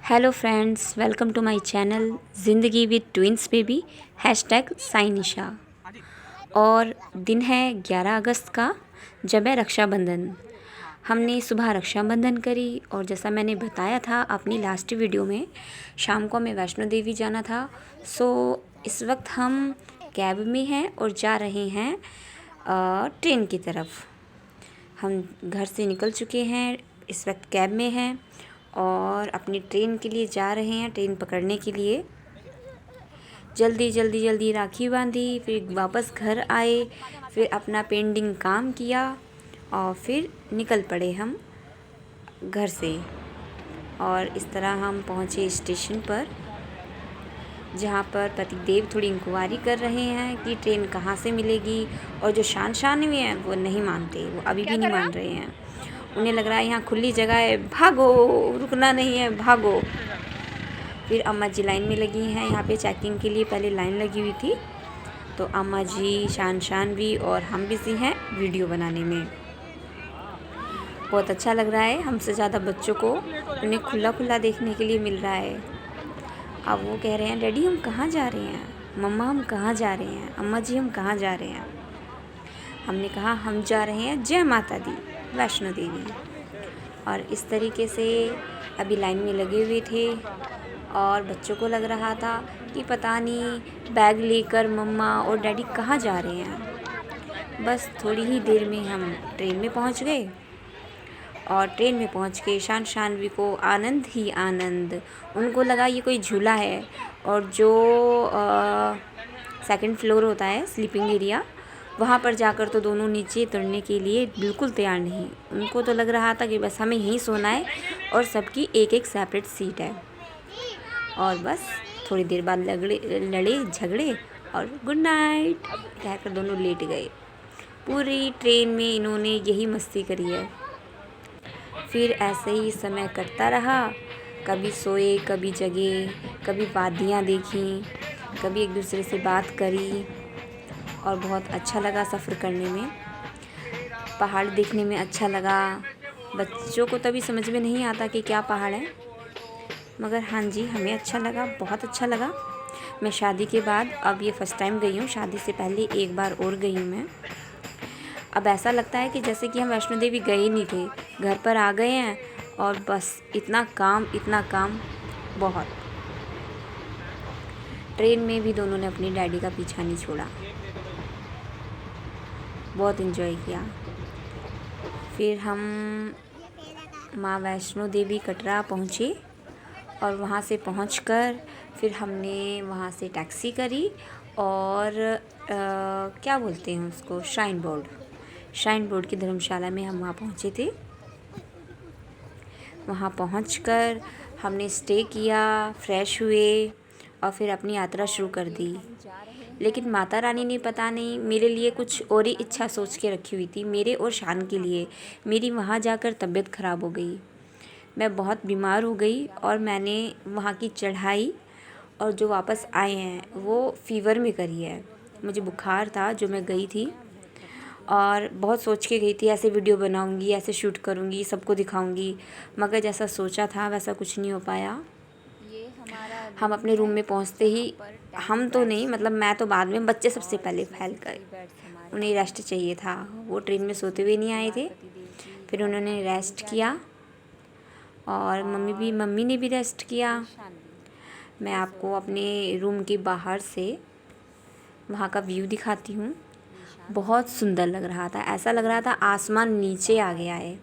Hello friends, welcome to my channel ज़िंदगी with twins baby #Sainisha. और दिन है 11 अगस्त का, जब है रक्षाबंधन। हमने सुबह रक्षाबंधन करी और जैसा मैंने बताया था अपनी लास्ट वीडियो में, शाम को हमें वैष्णो देवी जाना था। सो इस वक्त हम कैब में हैं और जा रहे हैं ट्रेन की तरफ। हम घर से निकल चुके हैं, इस वक्त कैब में हैं और अपनी ट्रेन के लिए जा रहे हैं, ट्रेन पकड़ने के लिए। जल्दी जल्दी जल्दी राखी बांधी, फिर वापस घर आए, फिर अपना पेंडिंग काम किया और फिर निकल पड़े हम घर से। और इस तरह हम पहुँचे स्टेशन पर, जहाँ पर पतिदेव थोड़ी इंक्वायरी कर रहे हैं कि ट्रेन कहाँ से मिलेगी। और जो शान भी हैं वो नहीं मानते, वो अभी भी नहीं मान रहे हैं। उन्हें लग रहा है यहाँ खुली जगह है, भागो, रुकना नहीं है, भागो। फिर अम्मा जी लाइन में लगी हैं, यहाँ पे चेकिंग के लिए पहले लाइन लगी हुई थी। तो अम्मा जी, शान भी और हम बिज़ी हैं वीडियो बनाने में। बहुत अच्छा लग रहा है, हमसे ज़्यादा बच्चों को उन्हें खुला खुला देखने के लिए मिल रहा है। अब वो कह रहे हैं, डैडी हम कहाँ जा रहे हैं, मम्मा हम कहाँ जा रहे हैं, अम्मा जी हम कहाँ जा रहे हैं। हमने कहा हम जा रहे हैं जय माता दी, वैष्णो देवी। और इस तरीके से अभी लाइन में लगे हुए थे और बच्चों को लग रहा था कि पता नहीं बैग लेकर मम्मा और डैडी कहाँ जा रहे हैं। बस थोड़ी ही देर में हम ट्रेन में पहुंच गए और ट्रेन में पहुंच के शानवी को आनंद ही आनंद। उनको लगा ये कोई झूला है। और जो सेकंड फ्लोर होता है, स्लीपिंग एरिया, वहाँ पर जाकर तो दोनों नीचे उतरने के लिए बिल्कुल तैयार नहीं। उनको तो लग रहा था कि बस हमें यहीं सोना है और सबकी एक एक सेपरेट सीट है। और बस थोड़ी देर बाद लड़े झगड़े और गुड नाइट कहकर दोनों लेट गए। पूरी ट्रेन में इन्होंने यही मस्ती करी है। फिर ऐसे ही समय कटता रहा, कभी सोए, कभी जगे, कभी वादियाँ देखीं, कभी एक दूसरे से बात करी। और बहुत अच्छा लगा सफ़र करने में, पहाड़ देखने में अच्छा लगा। बच्चों को तभी समझ में नहीं आता कि क्या पहाड़ है, मगर हाँ जी, हमें अच्छा लगा, बहुत अच्छा लगा। मैं शादी के बाद अब ये फ़र्स्ट टाइम गई हूँ, शादी से पहले एक बार और गई हूँ मैं। अब ऐसा लगता है कि जैसे कि हम वैष्णो देवी गए ही नहीं थे, घर पर आ गए हैं और बस इतना काम बहुत। ट्रेन में भी दोनों ने अपनी डैडी का पीछा नहीं छोड़ा, बहुत इन्जॉय किया। फिर हम माँ वैष्णो देवी कटरा पहुँचे और वहाँ से पहुँचकर फिर हमने वहाँ से टैक्सी करी और क्या बोलते हैं उसको, श्राइन बोर्ड की धर्मशाला में हम वहाँ पहुँचे थे। वहाँ पहुँचकर हमने स्टे किया, फ्रेश हुए और फिर अपनी यात्रा शुरू कर दी। लेकिन माता रानी ने पता नहीं मेरे लिए कुछ और ही इच्छा सोच के रखी हुई थी, मेरे और शान के लिए। मेरी वहाँ जाकर तबीयत ख़राब हो गई, मैं बहुत बीमार हो गई और मैंने वहाँ की चढ़ाई और जो वापस आए हैं वो फ़ीवर में करी है। मुझे बुखार था जो मैं गई थी और बहुत सोच के गई थी, ऐसे वीडियो बनाऊंगी, ऐसे शूट करूंगी, सबको दिखाऊंगी, मगर जैसा सोचा था वैसा कुछ नहीं हो पाया। हम अपने रूम में पहुंचते ही, हम तो नहीं, मतलब मैं तो बाद में, बच्चे सबसे पहले फैल गए। उन्हें रेस्ट चाहिए था, वो ट्रेन में सोते हुए नहीं आए थे। फिर उन्होंने रेस्ट किया और मम्मी ने भी रेस्ट किया। मैं आपको अपने रूम के बाहर से वहाँ का व्यू दिखाती हूँ। बहुत सुंदर लग रहा था, ऐसा लग रहा था आसमान नीचे आ गया है।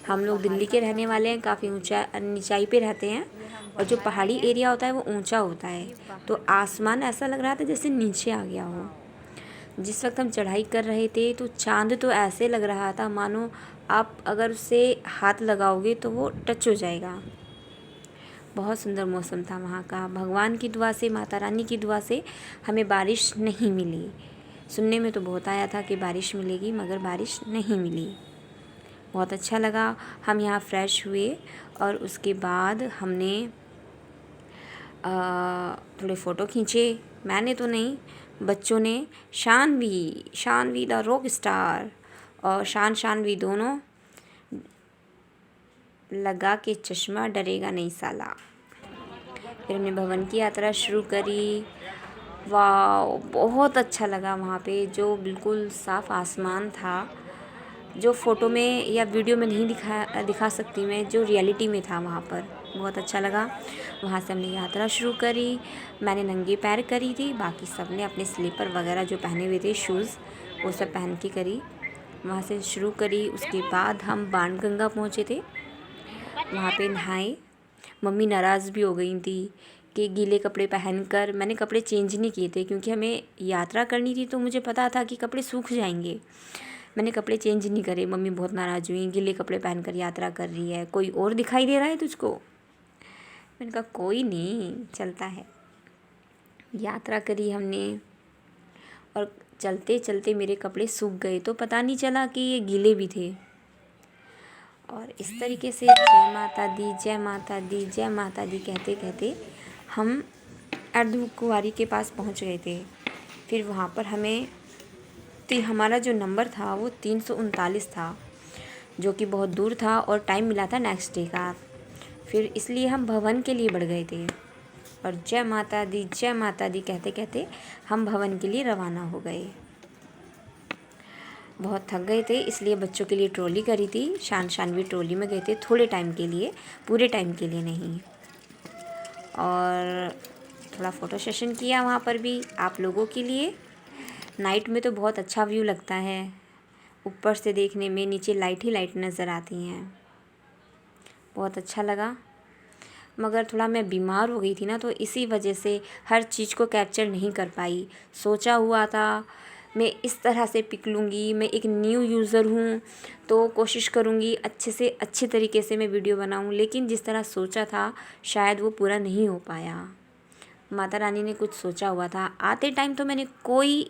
हम लोग दिल्ली के रहने वाले हैं, काफ़ी ऊंचाई पे रहते हैं और जो पहाड़ी एरिया होता है वो ऊंचा होता है, तो आसमान ऐसा लग रहा था जैसे नीचे आ गया हो। जिस वक्त हम चढ़ाई कर रहे थे तो चांद तो ऐसे लग रहा था मानो आप अगर उसे हाथ लगाओगे तो वो टच हो जाएगा। बहुत सुंदर मौसम था वहाँ का। भगवान की दुआ से, माता रानी की दुआ से हमें बारिश नहीं मिली। सुनने में तो बहुत आया था कि बारिश मिलेगी, मगर बारिश नहीं मिली। बहुत अच्छा लगा। हम यहाँ फ्रेश हुए और उसके बाद हमने थोड़े फ़ोटो खींचे। मैंने तो नहीं, बच्चों ने। शानवी द रॉक स्टार और शानवी दोनों लगा के चश्मा डरेगा नहीं साला। फिर हमने भवन की यात्रा शुरू करी। वाह, बहुत अच्छा लगा वहाँ पे। जो बिल्कुल साफ़ आसमान था, जो फ़ोटो में या वीडियो में नहीं दिखा सकती मैं, जो रियलिटी में था वहाँ पर, बहुत अच्छा लगा। वहाँ से हमने यात्रा शुरू करी। मैंने नंगे पैर करी थी, बाकी सब ने अपने स्लीपर वगैरह जो पहने हुए थे, शूज़, वो सब पहन के करी। वहाँ से शुरू करी। उसके बाद हम बाणगंगा पहुँचे थे, वहाँ पे नहाए। मम्मी नाराज़ भी हो गई थी कि गीले कपड़े पहनकर। मैंने कपड़े चेंज नहीं किए थे क्योंकि हमें यात्रा करनी थी, तो मुझे पता था कि कपड़े सूख जाएंगे। मैंने कपड़े चेंज नहीं करे। मम्मी बहुत नाराज़ हुई, गीले कपड़े पहनकर यात्रा कर रही है, कोई और दिखाई दे रहा है तुझको? मैंने कहा कोई नहीं, चलता है। यात्रा करी हमने और चलते चलते मेरे कपड़े सूख गए, तो पता नहीं चला कि ये गीले भी थे। और इस तरीके से जय माता दी, जय माता दी, जय माता दी कहते कहते हम अर्धकुंवारी के पास पहुंच गए थे। फिर वहाँ पर हमारा जो नंबर था वो 339 था, जो कि बहुत दूर था और टाइम मिला था नेक्स्ट डे का। फिर इसलिए हम भवन के लिए बढ़ गए थे और जय माता दी कहते कहते हम भवन के लिए रवाना हो गए। बहुत थक गए थे, इसलिए बच्चों के लिए ट्रॉली करी थी। शानवी ट्रॉली में गए थे थोड़े टाइम के लिए, पूरे टाइम के लिए नहीं। और थोड़ा फ़ोटो सेशन किया वहाँ पर भी आप लोगों के लिए। नाइट में तो बहुत अच्छा व्यू लगता है, ऊपर से देखने में नीचे लाइट ही लाइट नज़र आती हैं, बहुत अच्छा लगा। मगर थोड़ा मैं बीमार हो गई थी ना, तो इसी वजह से हर चीज़ को कैप्चर नहीं कर पाई। सोचा हुआ था मैं इस तरह से पिक लूँगी, मैं एक न्यू यूज़र हूँ तो कोशिश करूँगी अच्छे से अच्छे तरीके से मैं वीडियो बनाऊँ, लेकिन जिस तरह सोचा था शायद वो पूरा नहीं हो पाया। माता रानी ने कुछ सोचा हुआ था। आते टाइम तो मैंने कोई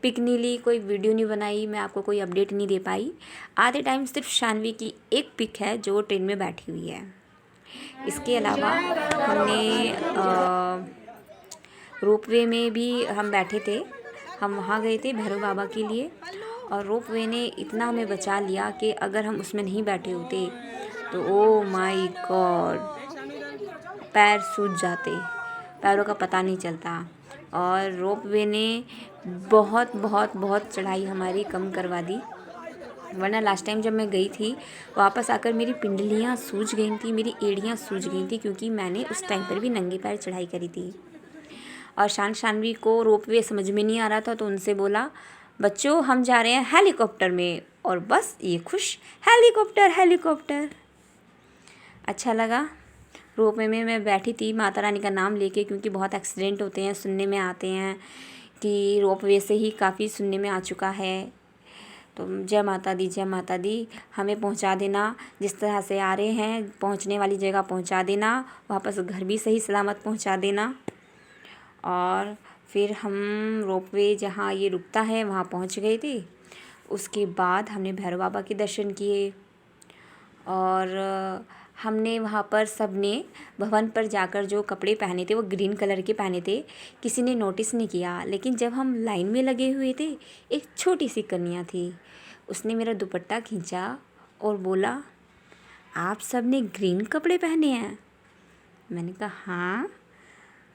पिक नहीं ली, कोई वीडियो नहीं बनाई, मैं आपको कोई अपडेट नहीं दे पाई। आधे टाइम सिर्फ शानवी की एक पिक है जो ट्रेन में बैठी हुई है। इसके अलावा हमने रोपवे में भी हम बैठे थे। हम वहाँ गए थे भैरव बाबा के लिए, और रोपवे ने इतना हमें बचा लिया कि अगर हम उसमें नहीं बैठे होते तो ओ माय गॉड, पैर सूज जाते, पैरों का पता नहीं चलता। और रोपवे ने बहुत बहुत बहुत चढ़ाई हमारी कम करवा दी, वरना लास्ट टाइम जब मैं गई थी वापस आकर मेरी पिंडलियाँ सूज गई थी, मेरी एड़ियाँ सूज गई थी, क्योंकि मैंने उस टाइम पर भी नंगे पैर चढ़ाई करी थी। और शानवी को रोपवे समझ में नहीं आ रहा था, तो उनसे बोला बच्चों हम जा रहे हैं हेलीकॉप्टर में, और बस ये खुश, हेलीकॉप्टर। अच्छा लगा। रोपवे में मैं बैठी थी माता रानी का नाम लेके, क्योंकि बहुत एक्सीडेंट होते हैं, सुनने में आते हैं कि रोपवे से ही काफ़ी सुनने में आ चुका है। तो जय माता दी, हमें पहुंचा देना, जिस तरह से आ रहे हैं पहुंचने वाली जगह पहुंचा देना, वापस घर भी सही सलामत पहुंचा देना। और फिर हम रोपवे जहाँ ये रुकता है वहाँ पहुंच गए थे। उसके बाद हमने भैरव बाबा के दर्शन किए, और हमने वहाँ पर सबने भवन पर जाकर जो कपड़े पहने थे वो ग्रीन कलर के पहने थे। किसी ने नोटिस नहीं किया, लेकिन जब हम लाइन में लगे हुए थे एक छोटी सी कन्या थी, उसने मेरा दुपट्टा खींचा और बोला आप सब ने ग्रीन कपड़े पहने हैं? मैंने कहा हाँ।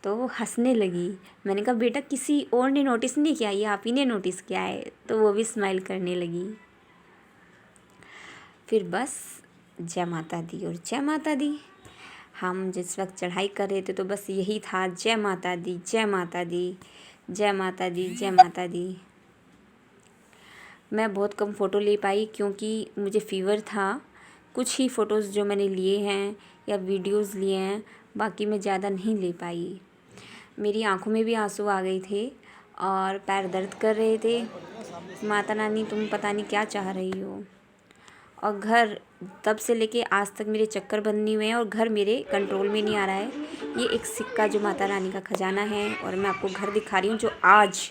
तो वो हंसने लगी। मैंने कहा बेटा किसी और ने नोटिस नहीं किया, ये आप ही ने नोटिस किया है। तो वो भी स्माइल करने लगी। फिर बस जय माता दी और जय माता दी। हम जिस वक्त चढ़ाई कर रहे थे तो बस यही था, जय माता दी, जय माता दी, जय माता दी, जय माता दी। मैं बहुत कम फ़ोटो ले पाई क्योंकि मुझे फ़ीवर था। कुछ ही फ़ोटोज़ जो मैंने लिए हैं या वीडियोज़ लिए हैं, बाकी मैं ज़्यादा नहीं ले पाई। मेरी आँखों में भी आंसू आ गए थे और पैर दर्द कर रहे थे। माता रानी तुम पता नहीं क्या चाह रही हो। और घर तब से लेके आज तक मेरे चक्कर बंद नहीं हुए हैं और घर मेरे कंट्रोल में नहीं आ रहा है। ये एक सिक्का जो माता रानी का खजाना है, और मैं आपको घर दिखा रही हूँ जो आज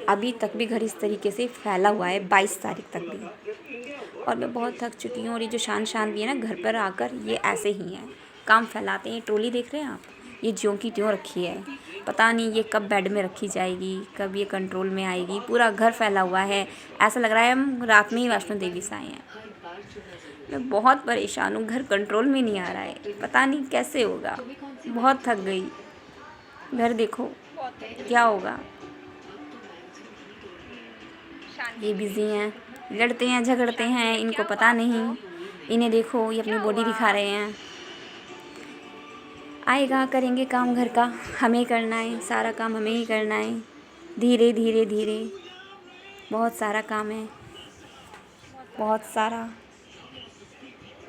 अभी तक भी घर इस तरीके से फैला हुआ है, 22 तारीख तक भी। और मैं बहुत थक चुकी हूँ। और ये जो शान भी है ना, घर पर आकर ये ऐसे ही हैं, काम फैलाते हैं। ट्रॉली देख रहे हैं आप, ये ज्यों की त्यों रखी है, पता नहीं ये कब बेड में रखी जाएगी, कब ये कंट्रोल में आएगी। पूरा घर फैला हुआ है, ऐसा लग रहा है हम रात में ही वैष्णो देवी से आए हैं। मैं बहुत परेशान हूँ, घर कंट्रोल में नहीं आ रहा है, पता नहीं कैसे होगा। बहुत थक गई। घर देखो क्या होगा। ये बिज़ी हैं, लड़ते हैं झगड़ते हैं, इनको पता नहीं। इन्हें देखो, ये अपनी बॉडी दिखा रहे हैं। आएगा, करेंगे काम घर का, हमें करना है, सारा काम हमें ही करना है। धीरे धीरे धीरे, बहुत सारा काम है, बहुत सारा।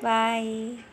बाय।